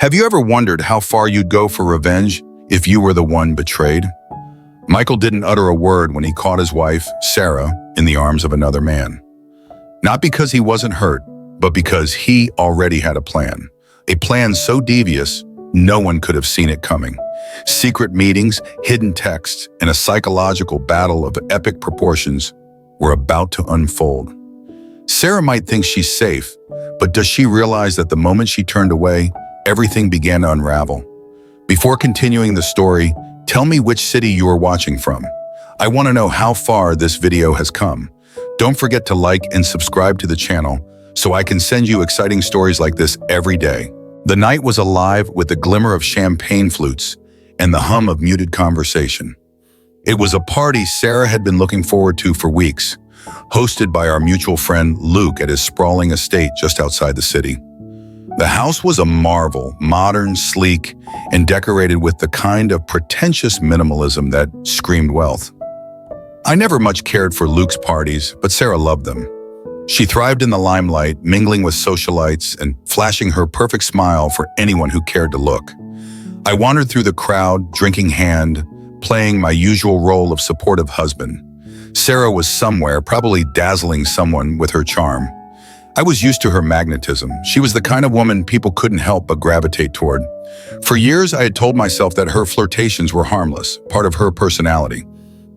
Have you ever wondered how far you'd go for revenge if you were the one betrayed? Michael didn't utter a word when he caught his wife, Sarah, in the arms of another man. Not because he wasn't hurt, but because he already had a plan. A plan so devious, no one could have seen it coming. Secret meetings, hidden texts, and a psychological battle of epic proportions were about to unfold. Sarah might think she's safe, but does she realize that the moment she turned away, everything began to unravel? Before continuing the story, tell me which city you are watching from. I want to know how far this video has come. Don't forget to like and subscribe to the channel so I can send you exciting stories like this every day. The night was alive with the glimmer of champagne flutes and the hum of muted conversation. It was a party Sarah had been looking forward to for weeks, hosted by our mutual friend Luke at his sprawling estate just outside the city. The house was a marvel, modern, sleek, and decorated with the kind of pretentious minimalism that screamed wealth. I never much cared for Luke's parties, but Sarah loved them. She thrived in the limelight, mingling with socialites and flashing her perfect smile for anyone who cared to look. I wandered through the crowd, drinking hand, playing my usual role of supportive husband. Sarah was somewhere, probably dazzling someone with her charm. I was used to her magnetism. She was the kind of woman people couldn't help but gravitate toward. For years, I had told myself that her flirtations were harmless, part of her personality.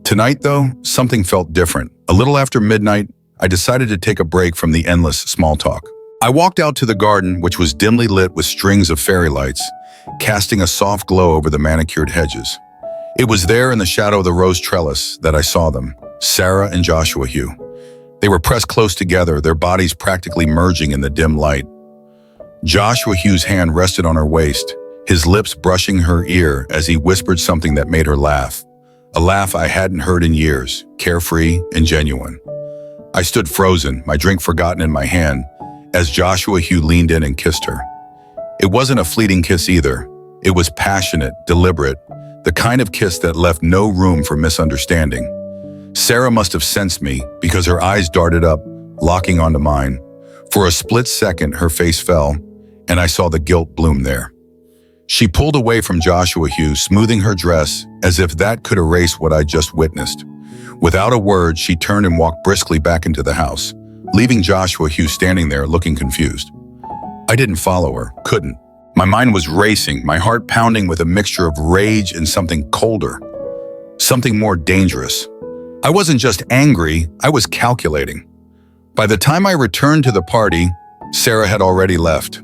Tonight, though, something felt different. A little after midnight, I decided to take a break from the endless small talk. I walked out to the garden, which was dimly lit with strings of fairy lights, casting a soft glow over the manicured hedges. It was there in the shadow of the rose trellis that I saw them, Sarah and Joshua Hugh. They were pressed close together, their bodies practically merging in the dim light. Joshua Hugh's hand rested on her waist, his lips brushing her ear as he whispered something that made her laugh. A laugh I hadn't heard in years, carefree and genuine. I stood frozen, my drink forgotten in my hand, as Joshua Hugh leaned in and kissed her. It wasn't a fleeting kiss either. It was passionate, deliberate, the kind of kiss that left no room for misunderstanding. Sarah must have sensed me because her eyes darted up, locking onto mine. For a split second, her face fell, and I saw the guilt bloom there. She pulled away from Joshua Hugh, smoothing her dress as if that could erase what I just witnessed. Without a word, she turned and walked briskly back into the house, leaving Joshua Hugh standing there looking confused. I didn't follow her, couldn't. My mind was racing, my heart pounding with a mixture of rage and something colder, something more dangerous. I wasn't just angry, I was calculating. By the time I returned to the party, Sarah had already left.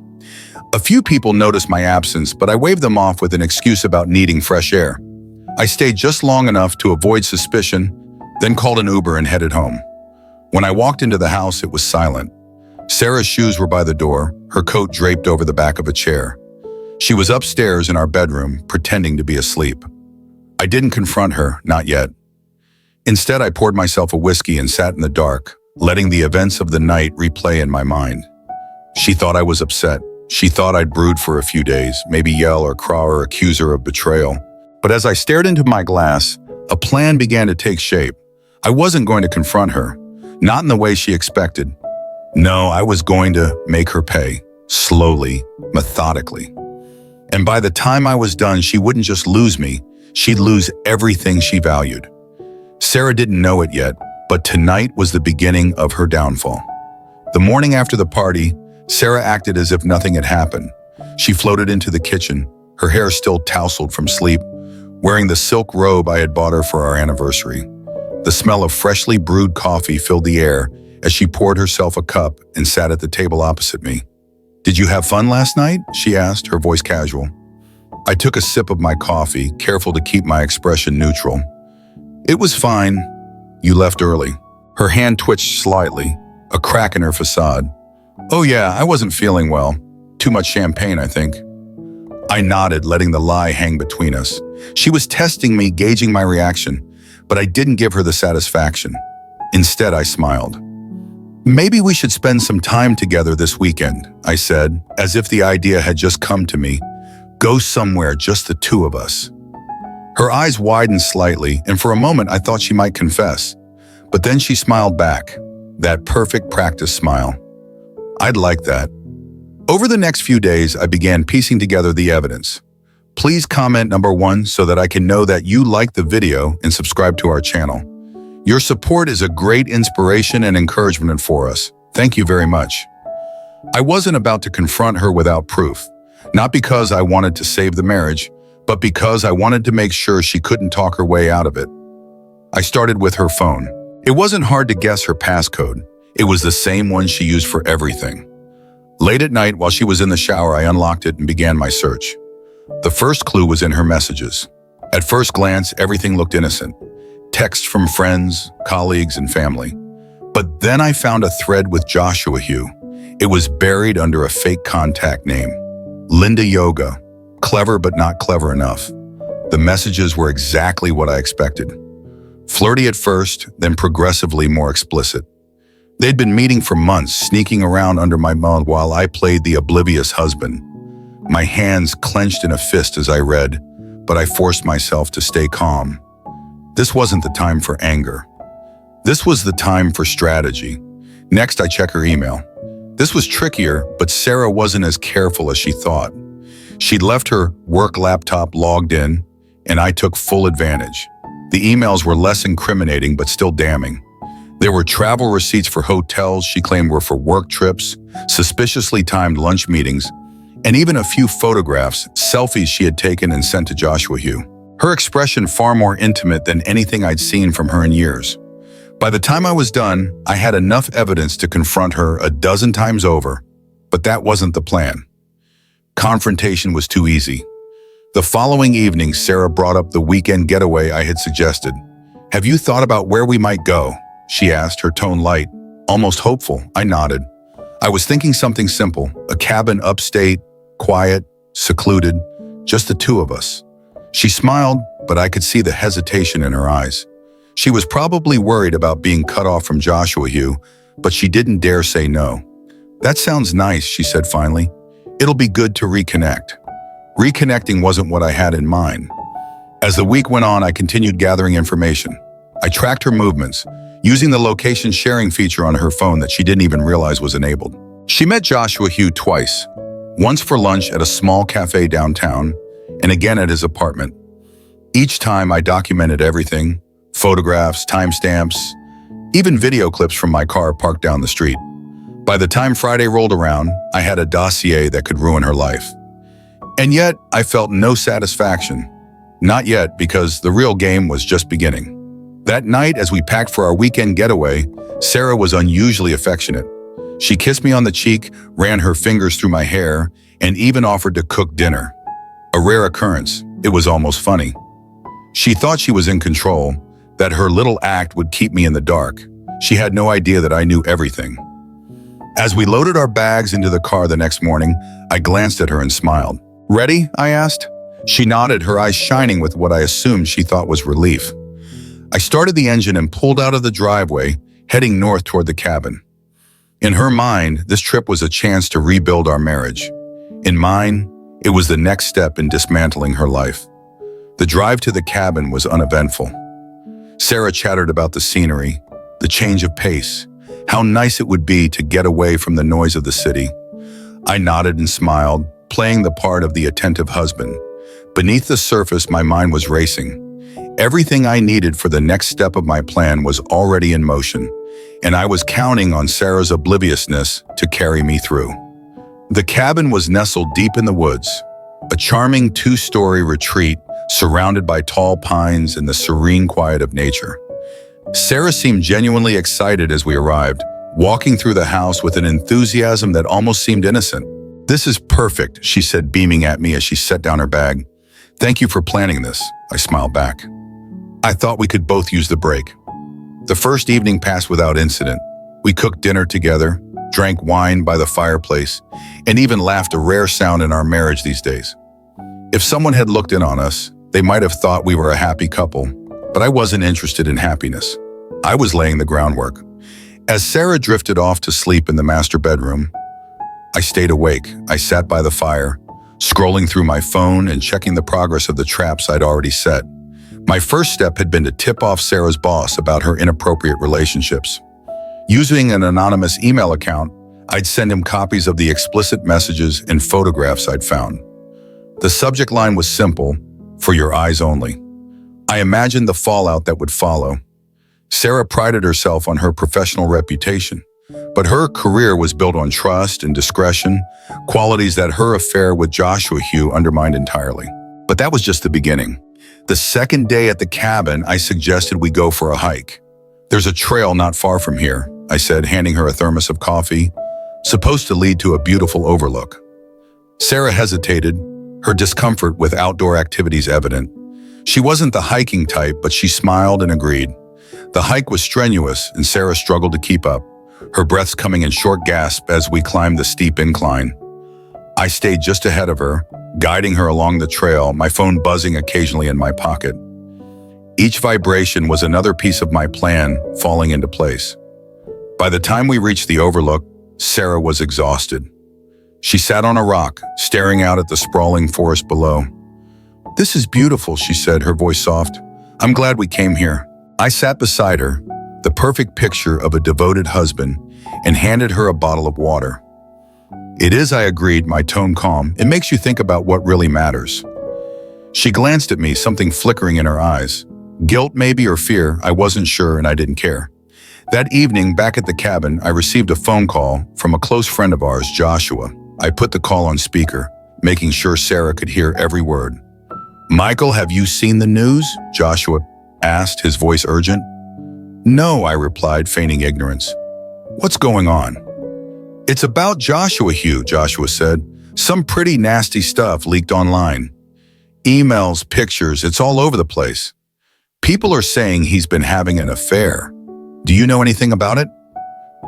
A few people noticed my absence, but I waved them off with an excuse about needing fresh air. I stayed just long enough to avoid suspicion, then called an Uber and headed home. When I walked into the house, it was silent. Sarah's shoes were by the door, her coat draped over the back of a chair. She was upstairs in our bedroom, pretending to be asleep. I didn't confront her, not yet. Instead, I poured myself a whiskey and sat in the dark, letting the events of the night replay in my mind. She thought I was upset. She thought I'd brood for a few days, maybe yell or cry or accuse her of betrayal. But as I stared into my glass, a plan began to take shape. I wasn't going to confront her, not in the way she expected. No, I was going to make her pay, slowly, methodically. And by the time I was done, she wouldn't just lose me, she'd lose everything she valued. Sarah didn't know it yet, but tonight was the beginning of her downfall. The morning after the party, Sarah acted as if nothing had happened. She floated into the kitchen, her hair still tousled from sleep, wearing the silk robe I had bought her for our anniversary. The smell of freshly brewed coffee filled the air as she poured herself a cup and sat at the table opposite me. "Did you have fun last night?" she asked, her voice casual. I took a sip of my coffee, careful to keep my expression neutral. "It was fine. You left early." Her hand twitched slightly, a crack in her facade. "Oh yeah, I wasn't feeling well. Too much champagne, I think." I nodded, letting the lie hang between us. She was testing me, gauging my reaction, but I didn't give her the satisfaction. Instead, I smiled. "Maybe we should spend some time together this weekend," I said, as if the idea had just come to me. "Go somewhere, just the two of us." Her eyes widened slightly, and for a moment I thought she might confess. But then she smiled back, that perfect practice smile. "I'd like that." Over the next few days, I began piecing together the evidence. Please comment number 1 so that I can know that you like the video and subscribe to our channel. Your support is a great inspiration and encouragement for us. Thank you very much. I wasn't about to confront her without proof, not because I wanted to save the marriage, but because I wanted to make sure she couldn't talk her way out of it. I started with her phone. It wasn't hard to guess her passcode. It was the same one she used for everything. Late at night, while she was in the shower, I unlocked it and began my search. The first clue was in her messages. At first glance, everything looked innocent. Texts from friends, colleagues, and family. But then I found a thread with Joshua Hugh. It was buried under a fake contact name. Linda Yoga. Clever but not clever enough. The messages were exactly what I expected. Flirty at first, then progressively more explicit. They'd been meeting for months, sneaking around under my mouth while I played the oblivious husband. My hands clenched in a fist as I read, but I forced myself to stay calm. This wasn't the time for anger. This was the time for strategy. Next, I check her email. This was trickier, but Sarah wasn't as careful as she thought. She'd left her work laptop logged in, and I took full advantage. The emails were less incriminating, but still damning. There were travel receipts for hotels she claimed were for work trips, suspiciously timed lunch meetings, and even a few photographs, selfies she had taken and sent to Joshua Hugh. Her expression far more intimate than anything I'd seen from her in years. By the time I was done, I had enough evidence to confront her a dozen times over, but that wasn't the plan. Confrontation was too easy. The following evening, Sarah brought up the weekend getaway I had suggested. "Have you thought about where we might go?" she asked, her tone light, almost hopeful. I nodded. I was thinking something simple, a cabin upstate, quiet, secluded, just the two of us. She smiled, but I could see the hesitation in her eyes. She was probably worried about being cut off from Joshua Hugh, but she didn't dare say no. "That sounds nice," she said finally. "It'll be good to reconnect." Reconnecting wasn't what I had in mind. As the week went on, I continued gathering information. I tracked her movements, using the location sharing feature on her phone that she didn't even realize was enabled. She met Joshua Hugh twice, once for lunch at a small cafe downtown, and again at his apartment. Each time I documented everything, photographs, timestamps, even video clips from my car parked down the street. By the time Friday rolled around, I had a dossier that could ruin her life. And yet, I felt no satisfaction. Not yet, because the real game was just beginning. That night, as we packed for our weekend getaway, Sarah was unusually affectionate. She kissed me on the cheek, ran her fingers through my hair, and even offered to cook dinner. A rare occurrence. It was almost funny. She thought she was in control, that her little act would keep me in the dark. She had no idea that I knew everything. As we loaded our bags into the car the next morning, I glanced at her and smiled. "Ready?" I asked. She nodded, her eyes shining with what I assumed she thought was relief. I started the engine and pulled out of the driveway, heading north toward the cabin. In her mind, this trip was a chance to rebuild our marriage. In mine, it was the next step in dismantling her life. The drive to the cabin was uneventful. Sarah chattered about the scenery, the change of pace, how nice it would be to get away from the noise of the city. I nodded and smiled, playing the part of the attentive husband. Beneath the surface, my mind was racing. Everything I needed for the next step of my plan was already in motion, and I was counting on Sarah's obliviousness to carry me through. The cabin was nestled deep in the woods, a charming two-story retreat surrounded by tall pines and the serene quiet of nature. Sarah seemed genuinely excited as we arrived, walking through the house with an enthusiasm that almost seemed innocent. "This is perfect," she said, beaming at me as she set down her bag. "Thank you for planning this," I smiled back. I thought we could both use the break. The first evening passed without incident. We cooked dinner together, drank wine by the fireplace, and even laughed, a rare sound in our marriage these days. If someone had looked in on us, they might have thought we were a happy couple, but I wasn't interested in happiness. I was laying the groundwork. As Sarah drifted off to sleep in the master bedroom, I stayed awake. I sat by the fire, scrolling through my phone and checking the progress of the traps I'd already set. My first step had been to tip off Sarah's boss about her inappropriate relationships. Using an anonymous email account, I'd send him copies of the explicit messages and photographs I'd found. The subject line was simple, for your eyes only. I imagined the fallout that would follow. Sarah prided herself on her professional reputation, but her career was built on trust and discretion, qualities that her affair with Joshua Hugh undermined entirely. But that was just the beginning. The second day at the cabin, I suggested we go for a hike. There's a trail not far from here, I said, handing her a thermos of coffee, supposed to lead to a beautiful overlook. Sarah hesitated, her discomfort with outdoor activities evident. She wasn't the hiking type, but she smiled and agreed. The hike was strenuous, and Sarah struggled to keep up, her breaths coming in short gasps as we climbed the steep incline. I stayed just ahead of her, guiding her along the trail, my phone buzzing occasionally in my pocket. Each vibration was another piece of my plan falling into place. By the time we reached the overlook, Sarah was exhausted. She sat on a rock, staring out at the sprawling forest below. "This is beautiful," she said, her voice soft. "I'm glad we came here." I sat beside her, the perfect picture of a devoted husband, and handed her a bottle of water. "It is," I agreed, my tone calm. "It makes you think about what really matters." She glanced at me, something flickering in her eyes. Guilt maybe, or fear, I wasn't sure, and I didn't care. That evening, back at the cabin, I received a phone call from a close friend of ours, Joshua. I put the call on speaker, making sure Sarah could hear every word. "Michael, have you seen the news?" Joshua asked, his voice urgent. "No," I replied, feigning ignorance. "What's going on?" "It's about Joshua Hugh," Joshua said. "Some pretty nasty stuff leaked online. Emails, pictures, it's all over the place. People are saying he's been having an affair. Do you know anything about it?"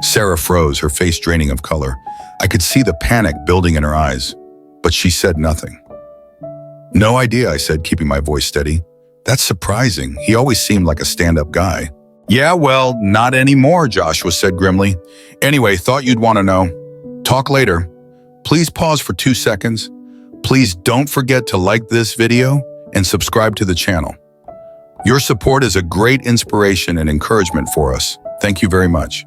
Sarah froze, her face draining of color. I could see the panic building in her eyes, but she said nothing. "No idea," I said, keeping my voice steady. "That's surprising. He always seemed like a stand-up guy." "Yeah, well, not anymore," Joshua said grimly. "Anyway, thought you'd want to know. Talk later. Please pause for 2 seconds. Please don't forget to like this video and subscribe to the channel. Your support is a great inspiration and encouragement for us. Thank you very much."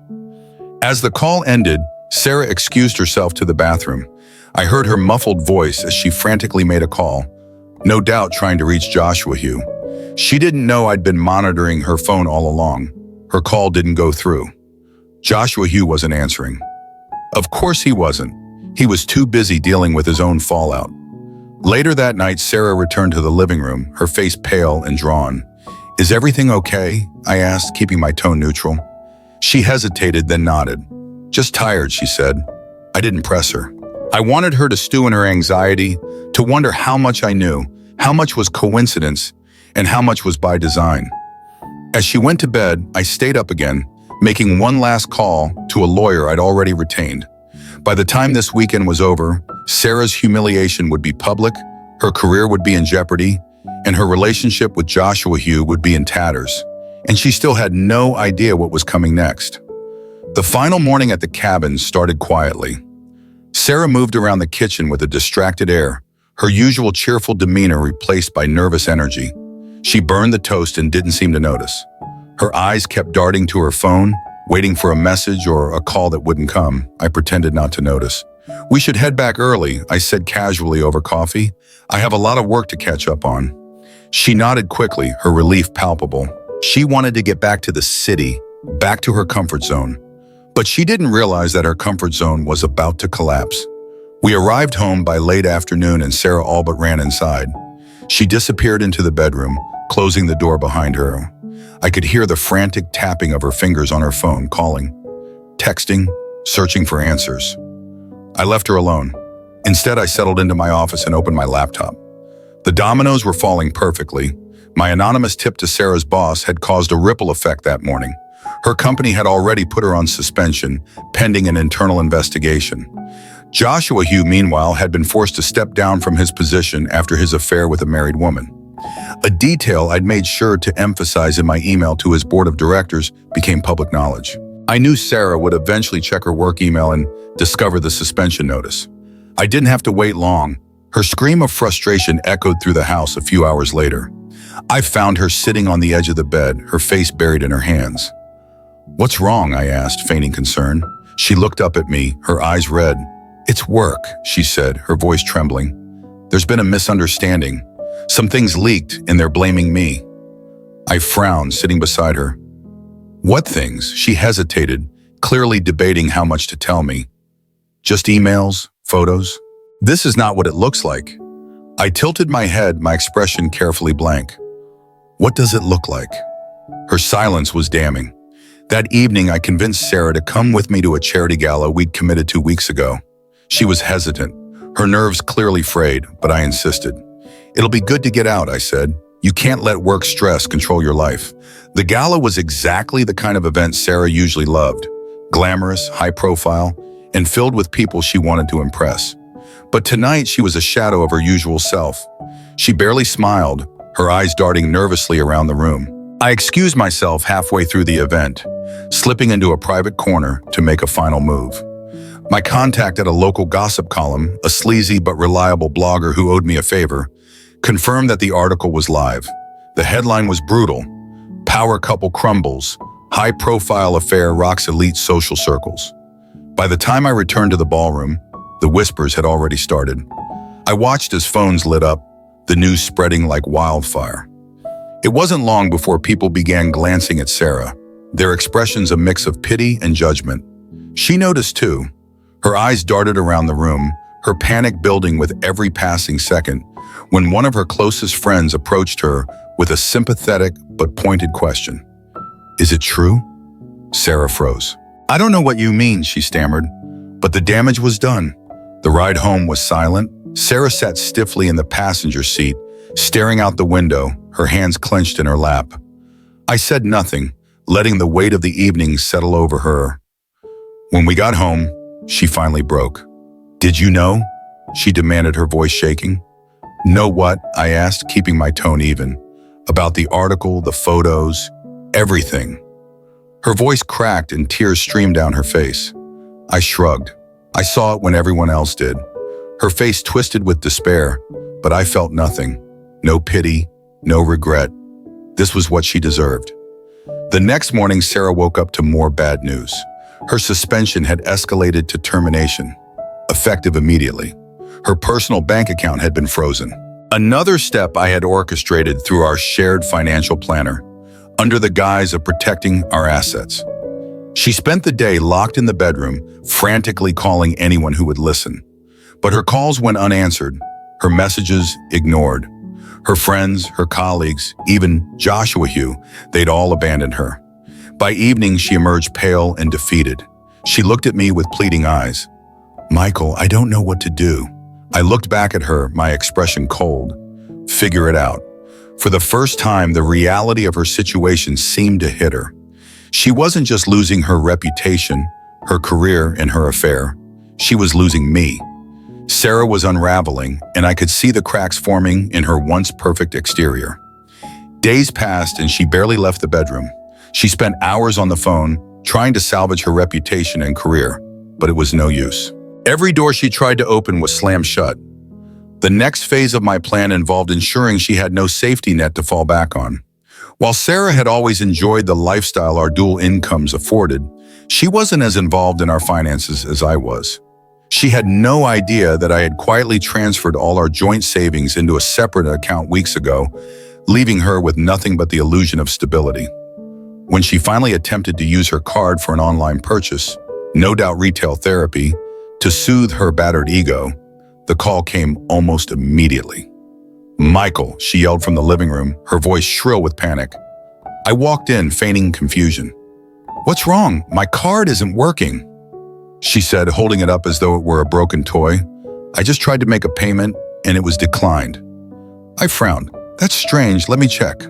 As the call ended, Sarah excused herself to the bathroom. I heard her muffled voice as she frantically made a call, no doubt trying to reach Joshua Hugh. She didn't know I'd been monitoring her phone all along. Her call didn't go through. Joshua Hugh wasn't answering. Of course he wasn't. He was too busy dealing with his own fallout. Later that night, Sarah returned to the living room, her face pale and drawn. "Is everything okay?" I asked, keeping my tone neutral. She hesitated, then nodded. "Just tired," she said. I didn't press her. I wanted her to stew in her anxiety, to wonder how much I knew, how much was coincidence, and how much was by design. As she went to bed, I stayed up again, making one last call to a lawyer I'd already retained. By the time this weekend was over, Sarah's humiliation would be public, her career would be in jeopardy, and her relationship with Joshua Hugh would be in tatters. And she still had no idea what was coming next. The final morning at the cabin started quietly. Sarah moved around the kitchen with a distracted air, her usual cheerful demeanor replaced by nervous energy. She burned the toast and didn't seem to notice. Her eyes kept darting to her phone, waiting for a message or a call that wouldn't come. I pretended not to notice. "We should head back early," I said casually over coffee. "I have a lot of work to catch up on." She nodded quickly, her relief palpable. She wanted to get back to the city, back to her comfort zone. But she didn't realize that her comfort zone was about to collapse. We arrived home by late afternoon and Sarah all but ran inside. She disappeared into the bedroom, closing the door behind her. I could hear the frantic tapping of her fingers on her phone, calling, texting, searching for answers. I left her alone. Instead, I settled into my office and opened my laptop. The dominoes were falling perfectly. My anonymous tip to Sarah's boss had caused a ripple effect that morning. Her company had already put her on suspension, pending an internal investigation. Joshua Hugh, meanwhile, had been forced to step down from his position after his affair with a married woman. A detail I'd made sure to emphasize in my email to his board of directors became public knowledge. I knew Sarah would eventually check her work email and discover the suspension notice. I didn't have to wait long. Her scream of frustration echoed through the house a few hours later. I found her sitting on the edge of the bed, her face buried in her hands. "What's wrong?" I asked, feigning concern. She looked up at me, her eyes red. "It's work," she said, her voice trembling. "There's been a misunderstanding. Some things leaked, and they're blaming me." I frowned, sitting beside her. "What things?" She hesitated, clearly debating how much to tell me. "Just emails, photos?" "This is not what it looks like." I tilted my head, my expression carefully blank. "What does it look like?" Her silence was damning. That evening, I convinced Sarah to come with me to a charity gala we'd committed 2 weeks ago. She was hesitant, her nerves clearly frayed, but I insisted. "It'll be good to get out," I said. "You can't let work stress control your life." The gala was exactly the kind of event Sarah usually loved. Glamorous, high profile, and filled with people she wanted to impress. But tonight she was a shadow of her usual self. She barely smiled, her eyes darting nervously around the room. I excused myself halfway through the event, slipping into a private corner to make a final move. My contact at a local gossip column, a sleazy but reliable blogger who owed me a favor, confirmed that the article was live. The headline was brutal. "Power couple crumbles. High-profile affair rocks elite social circles." By the time I returned to the ballroom, the whispers had already started. I watched as phones lit up, the news spreading like wildfire. It wasn't long before people began glancing at Sarah, their expressions a mix of pity and judgment. She noticed too. Her eyes darted around the room, her panic building with every passing second, when one of her closest friends approached her with a sympathetic but pointed question. "Is it true?" Sarah froze. "I don't know what you mean," she stammered, but the damage was done. The ride home was silent. Sarah sat stiffly in the passenger seat, staring out the window, her hands clenched in her lap. I said nothing, letting the weight of the evening settle over her. When we got home, she finally broke. "Did you know?" she demanded, her voice shaking. "Know what?" I asked, keeping my tone even. "About the article, the photos, everything." Her voice cracked and tears streamed down her face. I shrugged. I saw it when everyone else did. Her face twisted with despair, but I felt nothing. No pity, no regret. This was what she deserved. The next morning, Sarah woke up to more bad news. Her suspension had escalated to termination, effective immediately. Her personal bank account had been frozen. Another step I had orchestrated through our shared financial planner, under the guise of protecting our assets. She spent the day locked in the bedroom, frantically calling anyone who would listen. But her calls went unanswered, her messages ignored. Her friends, her colleagues, even Joshua Hugh, they'd all abandoned her. By evening, she emerged pale and defeated. She looked at me with pleading eyes. "Michael, I don't know what to do." I looked back at her, my expression cold. "Figure it out." For the first time, the reality of her situation seemed to hit her. She wasn't just losing her reputation, her career, and her affair. She was losing me. Sarah was unraveling, and I could see the cracks forming in her once perfect exterior. Days passed, and she barely left the bedroom. She spent hours on the phone, trying to salvage her reputation and career, but it was no use. Every door she tried to open was slammed shut. The next phase of my plan involved ensuring she had no safety net to fall back on. While Sarah had always enjoyed the lifestyle our dual incomes afforded, she wasn't as involved in our finances as I was. She had no idea that I had quietly transferred all our joint savings into a separate account weeks ago, leaving her with nothing but the illusion of stability. When she finally attempted to use her card for an online purchase, no doubt retail therapy, to soothe her battered ego, the call came almost immediately. "Michael," she yelled from the living room, her voice shrill with panic. I walked in, feigning confusion. "What's wrong? My card isn't working," she said, holding it up as though it were a broken toy. "I just tried to make a payment, and it was declined." I frowned. "That's strange, let me check."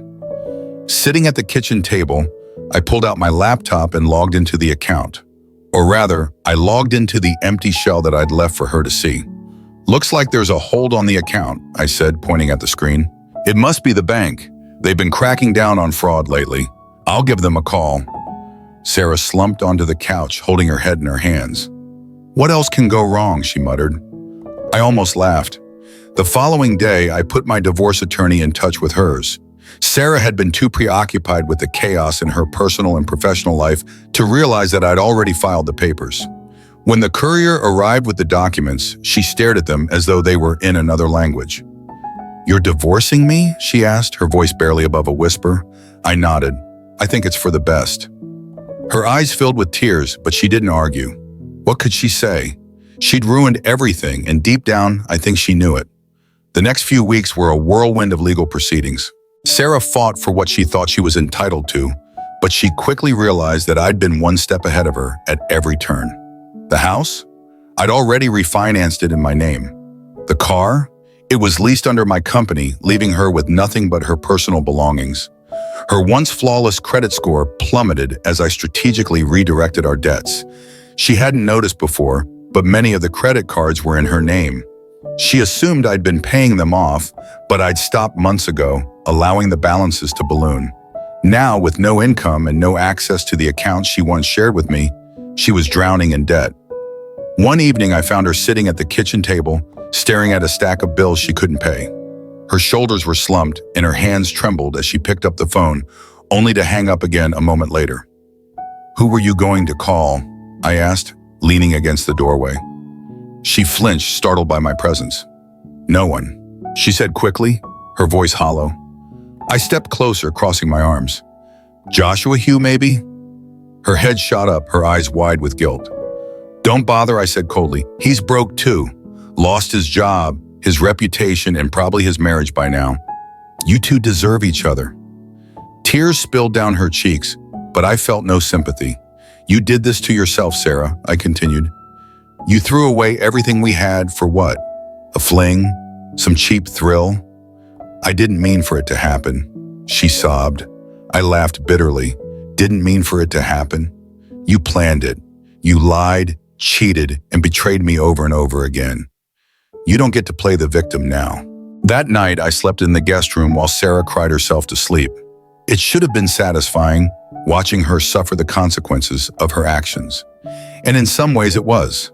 Sitting at the kitchen table, I pulled out my laptop and logged into the account. Or rather, I logged into the empty shell that I'd left for her to see. "Looks like there's a hold on the account," I said, pointing at the screen. "It must be the bank. They've been cracking down on fraud lately. I'll give them a call." Sarah slumped onto the couch, holding her head in her hands. "What else can go wrong?" she muttered. I almost laughed. The following day, I put my divorce attorney in touch with hers. Sarah had been too preoccupied with the chaos in her personal and professional life to realize that I'd already filed the papers. When the courier arrived with the documents, she stared at them as though they were in another language. "You're divorcing me?" she asked, her voice barely above a whisper. I nodded. "I think it's for the best." Her eyes filled with tears, but she didn't argue. What could she say? She'd ruined everything, and deep down, I think she knew it. The next few weeks were a whirlwind of legal proceedings. Sarah fought for what she thought she was entitled to, but she quickly realized that I'd been one step ahead of her at every turn. The house? I'd already refinanced it in my name. The car? It was leased under my company, leaving her with nothing but her personal belongings. Her once flawless credit score plummeted as I strategically redirected our debts. She hadn't noticed before, but many of the credit cards were in her name. She assumed I'd been paying them off, but I'd stopped months ago, allowing the balances to balloon. Now, with no income and no access to the accounts she once shared with me, she was drowning in debt. One evening, I found her sitting at the kitchen table, staring at a stack of bills she couldn't pay. Her shoulders were slumped and her hands trembled as she picked up the phone, only to hang up again a moment later. "Who were you going to call?" I asked, leaning against the doorway. She flinched, startled by my presence. "No one," she said quickly, her voice hollow. I stepped closer, crossing my arms. "Joshua Hugh, maybe?" Her head shot up, her eyes wide with guilt. "Don't bother," I said coldly. "He's broke too. Lost his job, his reputation, and probably his marriage by now. You two deserve each other." Tears spilled down her cheeks, but I felt no sympathy. "You did this to yourself, Sarah," I continued. "You threw away everything we had for what? A fling? Some cheap thrill?" "I didn't mean for it to happen," she sobbed. I laughed bitterly. "Didn't mean for it to happen? You planned it. You lied, cheated, and betrayed me over and over again. You don't get to play the victim now." That night, I slept in the guest room while Sarah cried herself to sleep. It should have been satisfying, watching her suffer the consequences of her actions. And in some ways it was.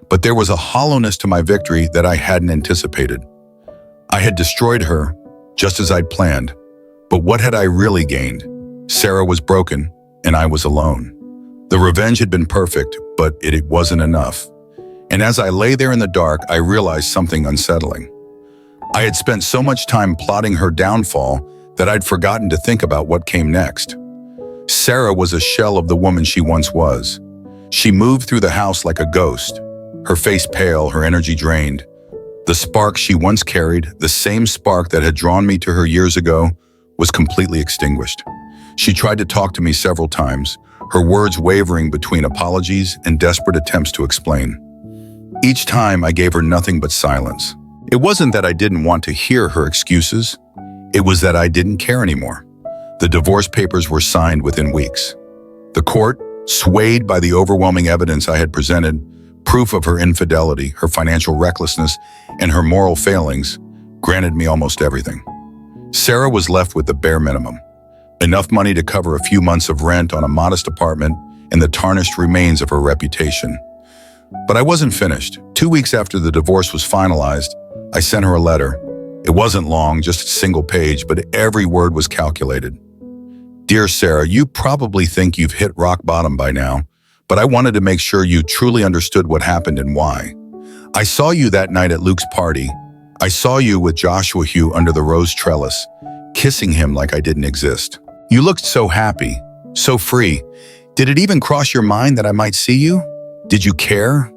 But there was a hollowness to my victory that I hadn't anticipated. I had destroyed her, just as I'd planned. But what had I really gained? Sarah was broken, and I was alone. The revenge had been perfect, but it wasn't enough. And as I lay there in the dark, I realized something unsettling. I had spent so much time plotting her downfall that I'd forgotten to think about what came next. Sarah was a shell of the woman she once was. She moved through the house like a ghost, her face pale, her energy drained. The spark she once carried, the same spark that had drawn me to her years ago, was completely extinguished. She tried to talk to me several times, her words wavering between apologies and desperate attempts to explain. Each time I gave her nothing but silence. It wasn't that I didn't want to hear her excuses. It was that I didn't care anymore. The divorce papers were signed within weeks. The court, swayed by the overwhelming evidence I had presented, proof of her infidelity, her financial recklessness, and her moral failings, granted me almost everything. Sarah was left with the bare minimum. Enough money to cover a few months of rent on a modest apartment and the tarnished remains of her reputation. But I wasn't finished. 2 weeks after the divorce was finalized, I sent her a letter. It wasn't long, just a single page, but every word was calculated. "Dear Sarah, you probably think you've hit rock bottom by now, but I wanted to make sure you truly understood what happened and why. I saw you that night at Luke's party. I saw you with Joshua Hugh under the rose trellis, kissing him like I didn't exist. You looked so happy, so free. Did it even cross your mind that I might see you? Did you care?"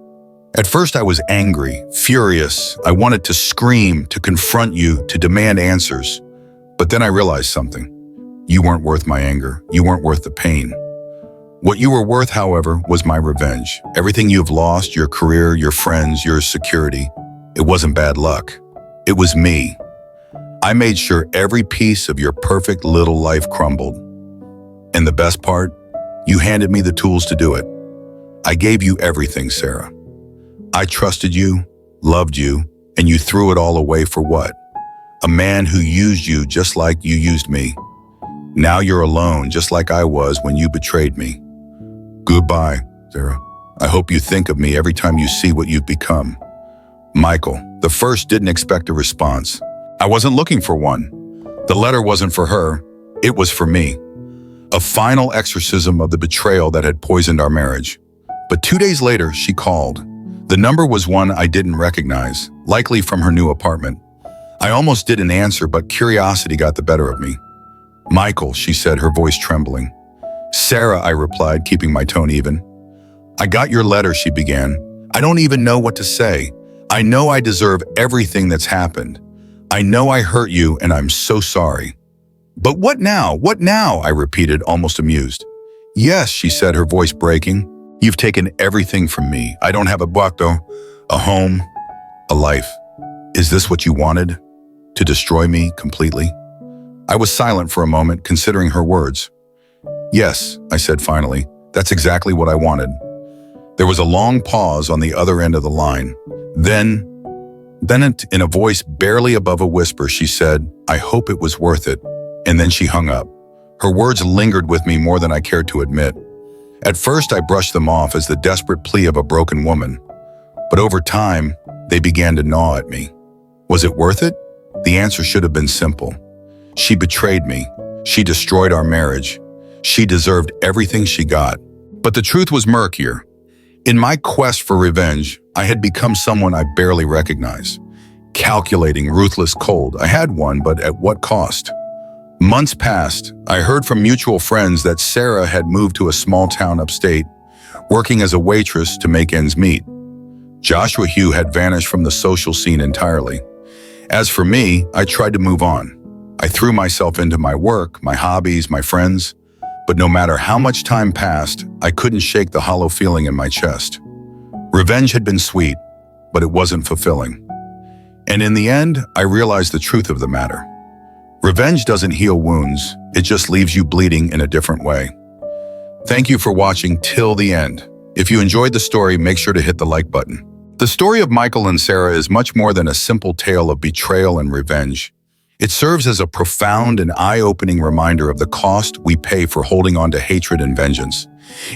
At first I was angry, furious. I wanted to scream, to confront you, to demand answers. But then I realized something. You weren't worth my anger. You weren't worth the pain. What you were worth, however, was my revenge. Everything you've lost, your career, your friends, your security, it wasn't bad luck. It was me. I made sure every piece of your perfect little life crumbled. And the best part, you handed me the tools to do it. I gave you everything, Sarah. I trusted you, loved you, and you threw it all away for what? A man who used you just like you used me. Now you're alone, just like I was when you betrayed me. Goodbye, Sarah. I hope you think of me every time you see what you've become. Michael. The first didn't expect a response. I wasn't looking for one. The letter wasn't for her. It was for me. A final exorcism of the betrayal that had poisoned our marriage. But 2 days later, she called. The number was one I didn't recognize, likely from her new apartment. I almost didn't answer, but curiosity got the better of me. "Michael," she said, her voice trembling. "Sarah," I replied, keeping my tone even. "I got your letter," she began. "I don't even know what to say. I know I deserve everything that's happened. I know I hurt you, and I'm so sorry." "But what now? What now?" I repeated, almost amused. "Yes," she said, her voice breaking. "You've taken everything from me. I don't have a buato, a home, a life. Is this what you wanted? To destroy me completely?" I was silent for a moment, considering her words. "Yes," I said finally. "That's exactly what I wanted." There was a long pause on the other end of the line. Then in a voice barely above a whisper, she said, "I hope it was worth it." And then she hung up. Her words lingered with me more than I cared to admit. At first, I brushed them off as the desperate plea of a broken woman. But over time, they began to gnaw at me. Was it worth it? The answer should have been simple. She betrayed me. She destroyed our marriage. She deserved everything she got. But the truth was murkier. In my quest for revenge, I had become someone I barely recognized. Calculating, ruthless, cold. I had one, but at what cost? Months passed. I heard from mutual friends that Sarah had moved to a small town upstate, working as a waitress to make ends meet. Joshua Hugh had vanished from the social scene entirely. As for me, I tried to move on. I threw myself into my work, my hobbies, my friends. But no matter how much time passed, I couldn't shake the hollow feeling in my chest. Revenge had been sweet, but it wasn't fulfilling. And in the end, I realized the truth of the matter. Revenge doesn't heal wounds, it just leaves you bleeding in a different way. Thank you for watching till the end. If you enjoyed the story, make sure to hit the like button. The story of Michael and Sarah is much more than a simple tale of betrayal and revenge. It serves as a profound and eye-opening reminder of the cost we pay for holding on to hatred and vengeance.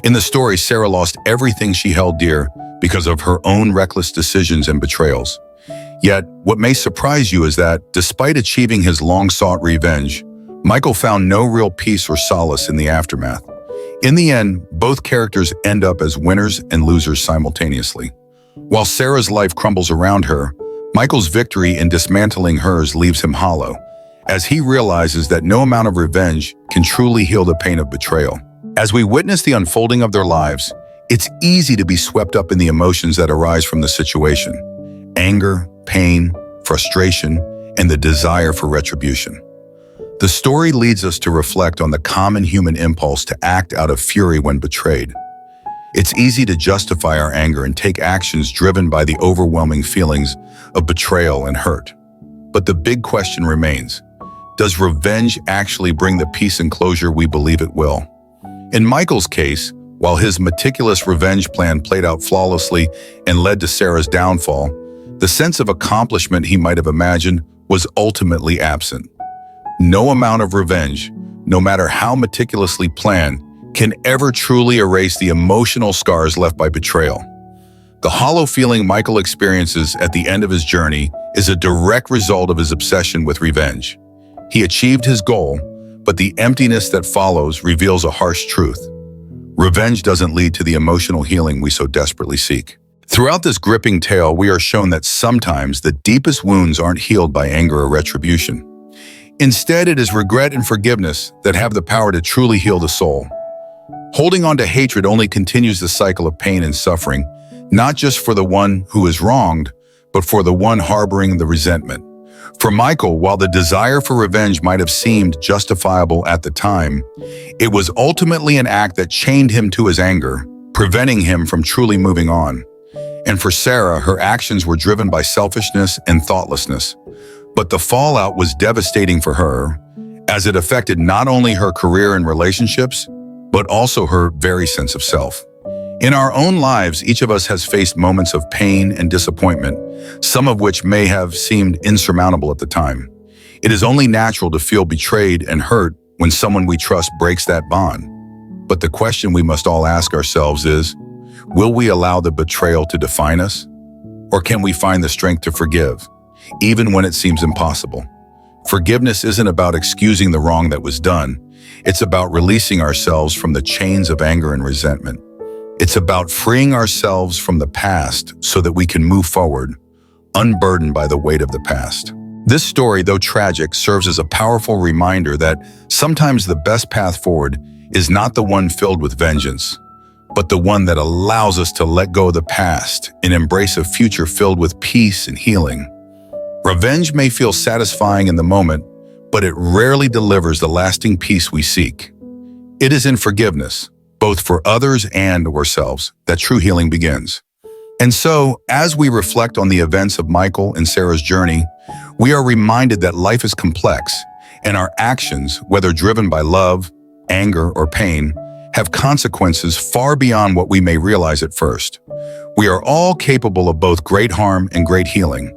In the story, Sarah lost everything she held dear because of her own reckless decisions and betrayals. Yet, what may surprise you is that, despite achieving his long-sought revenge, Michael found no real peace or solace in the aftermath. In the end, both characters end up as winners and losers simultaneously. While Sarah's life crumbles around her, Michael's victory in dismantling hers leaves him hollow, as he realizes that no amount of revenge can truly heal the pain of betrayal. As we witness the unfolding of their lives, it's easy to be swept up in the emotions that arise from the situation: anger, pain, frustration, and the desire for retribution. The story leads us to reflect on the common human impulse to act out of fury when betrayed. It's easy to justify our anger and take actions driven by the overwhelming feelings of betrayal and hurt. But the big question remains: does revenge actually bring the peace and closure we believe it will? In Michael's case, while his meticulous revenge plan played out flawlessly and led to Sarah's downfall, the sense of accomplishment he might have imagined was ultimately absent. No amount of revenge, no matter how meticulously planned, can ever truly erase the emotional scars left by betrayal. The hollow feeling Michael experiences at the end of his journey is a direct result of his obsession with revenge. He achieved his goal, but the emptiness that follows reveals a harsh truth. Revenge doesn't lead to the emotional healing we so desperately seek. Throughout this gripping tale, we are shown that sometimes the deepest wounds aren't healed by anger or retribution. Instead, it is regret and forgiveness that have the power to truly heal the soul. Holding on to hatred only continues the cycle of pain and suffering, not just for the one who is wronged, but for the one harboring the resentment. For Michael, while the desire for revenge might have seemed justifiable at the time, it was ultimately an act that chained him to his anger, preventing him from truly moving on. And for Sarah, her actions were driven by selfishness and thoughtlessness. But the fallout was devastating for her, as it affected not only her career and relationships, but also her very sense of self. In our own lives, each of us has faced moments of pain and disappointment, some of which may have seemed insurmountable at the time. It is only natural to feel betrayed and hurt when someone we trust breaks that bond. But the question we must all ask ourselves is, will we allow the betrayal to define us? Or can we find the strength to forgive, even when it seems impossible? Forgiveness isn't about excusing the wrong that was done. It's about releasing ourselves from the chains of anger and resentment. It's about freeing ourselves from the past so that we can move forward, unburdened by the weight of the past. This story, though tragic, serves as a powerful reminder that sometimes the best path forward is not the one filled with vengeance, but the one that allows us to let go of the past and embrace a future filled with peace and healing. Revenge may feel satisfying in the moment, but it rarely delivers the lasting peace we seek. It is in forgiveness, both for others and ourselves, that true healing begins. And so, as we reflect on the events of Michael and Sarah's journey, we are reminded that life is complex, and our actions, whether driven by love, anger, or pain, have consequences far beyond what we may realize at first. We are all capable of both great harm and great healing,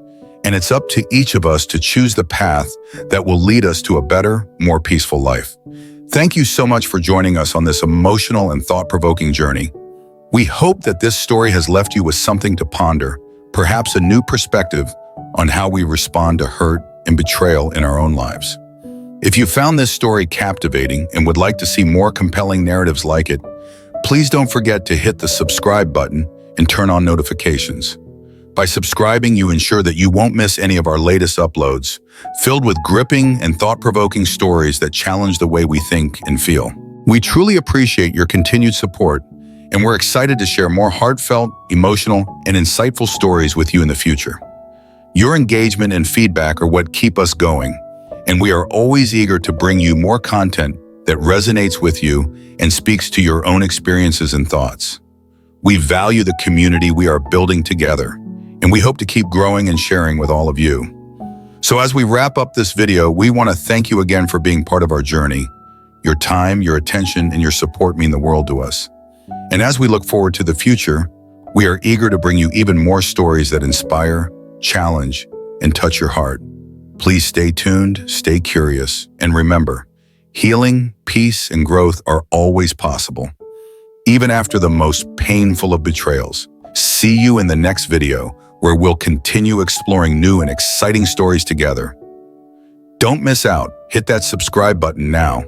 and it's up to each of us to choose the path that will lead us to a better, more peaceful life. Thank you so much for joining us on this emotional and thought-provoking journey. We hope that this story has left you with something to ponder, perhaps a new perspective on how we respond to hurt and betrayal in our own lives. If you found this story captivating and would like to see more compelling narratives like it, please don't forget to hit the subscribe button and turn on notifications. By subscribing, you ensure that you won't miss any of our latest uploads, filled with gripping and thought-provoking stories that challenge the way we think and feel. We truly appreciate your continued support, and we're excited to share more heartfelt, emotional, and insightful stories with you in the future. Your engagement and feedback are what keep us going, and we are always eager to bring you more content that resonates with you and speaks to your own experiences and thoughts. We value the community we are building together, and we hope to keep growing and sharing with all of you. So as we wrap up this video, we want to thank you again for being part of our journey. Your time, your attention, and your support mean the world to us. And as we look forward to the future, we are eager to bring you even more stories that inspire, challenge, and touch your heart. Please stay tuned, stay curious, and remember, healing, peace, and growth are always possible, even after the most painful of betrayals. See you in the next video, where we'll continue exploring new and exciting stories together. Don't miss out. Hit that subscribe button now